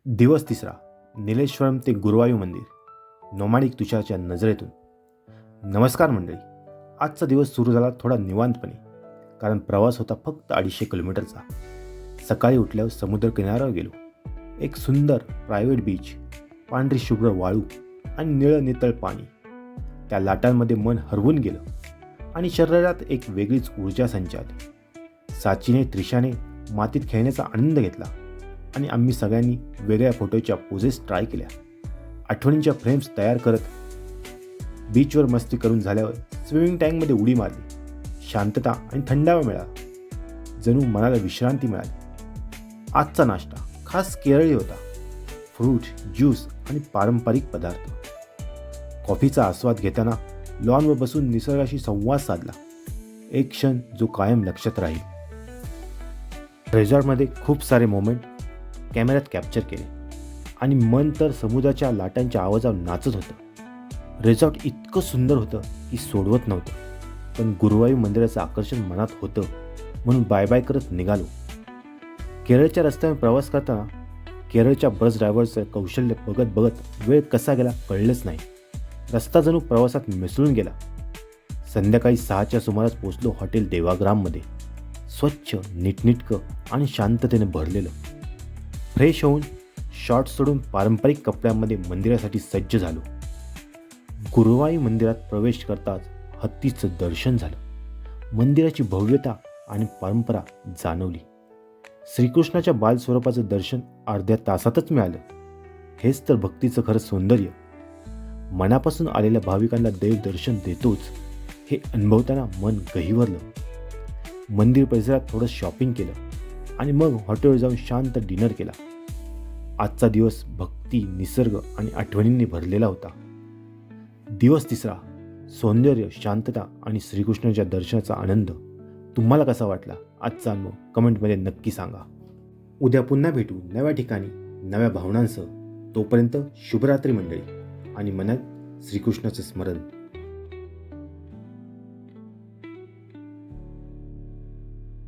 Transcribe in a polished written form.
दिवस तिसरा. नीलेश्वरम ते गुरुवायूर मंदिर. नोमाडिक तुषारच्या नजरेतून. नमस्कार मंडळी. आजचा दिवस सुरू झाला थोडा निवांतपणे, कारण प्रवास होता फक्त 250 किलोमीटरचा. सकाळी उठल्यावर समुद्र किनाऱ्यावर गेलो. एक सुंदर प्रायव्हेट बीच, पांढरी शुभ्र वाळू आणि निळं नितळ पाणी. त्या लाटांमध्ये मन हरवून गेलं आणि शरीरात एक वेगळीच ऊर्जा संचारली. साचीने त्रिशाने मातीत खेळण्याचा आनंद घेतला आणि आम्ही सगळ्यांनी वेगळ्या फोटोच्या पोजेस ट्राय केल्या. आठवणींच्या फ्रेम्स तयार करत बीचवर मस्ती करून झाल्यावर स्विमिंग टँकमध्ये उडी मारली. शांतता आणि थंडावा मिळाला. जणू मनाला विश्रांती मिळाली. आजचा नाश्ता खास केरळी होता. फ्रूट, ज्यूस आणि पारंपरिक पदार्थ. कॉफीचा आस्वाद घेताना लॉनवर बसून निसर्गाशी संवाद साधला. एक क्षण जो कायम लक्षात राहील. रिसॉर्टमध्ये खूप सारे मोमेंट कॅमेऱ्यात कॅप्चर केले आणि मन तर समुद्राच्या लाटांच्या आवाजावर नाचत होतं. रिसॉर्ट इतकं सुंदर होतं की सोडवत नव्हतं, पण गुरुवायूर मंदिराचं आकर्षण मनात होतं म्हणून बाय बाय करत निघालो. केरळच्या रस्त्यावर प्रवास करताना केरळच्या बस ड्रायव्हरचं कौशल्य बघत बघत वेळ कसा गेला कळलंच नाही. रस्ता जणू प्रवासात मिसळून गेला. संध्याकाळी 6च्या सुमारास पोचलो हॉटेल देवाग्राममध्ये. स्वच्छ, नीटनेटकं आणि शांततेने भरलेलं. फ्रेश होऊन शॉर्ट्स सोडून पारंपरिक कपड्यांमध्ये मंदिरासाठी सज्ज झालो. गुरुवायूर मंदिरात प्रवेश करताच हत्तीचं दर्शन झालं. मंदिराची भव्यता आणि परंपरा जाणवली. श्रीकृष्णाच्या बालस्वरूपाचं दर्शन अर्ध्या तासातच मिळालं. हेच तर भक्तीचं खरं सौंदर्य. मनापासून आलेल्या भाविकांना देव दर्शन देतोच हे अनुभवताना मन गहिवरलं. मंदिर परिसरात थोडं शॉपिंग केलं आणि मग हॉटेलवर जाऊन शांत डिनर केला. आजचा दिवस भक्ती, निसर्ग आणि आठवणींनी भरलेला होता. दिवस तिसरा. सौंदर्य, शांतता आणि श्रीकृष्णाच्या दर्शनाचा आनंद. तुम्हाला कसा वाटला आजचा अनुभव कमेंटमध्ये नक्की सांगा. उद्या पुन्हा भेटू नव्या ठिकाणी नव्या भावनांसह. तोपर्यंत शुभरात्री मंडळी आणि मनात श्रीकृष्णाचं स्मरण.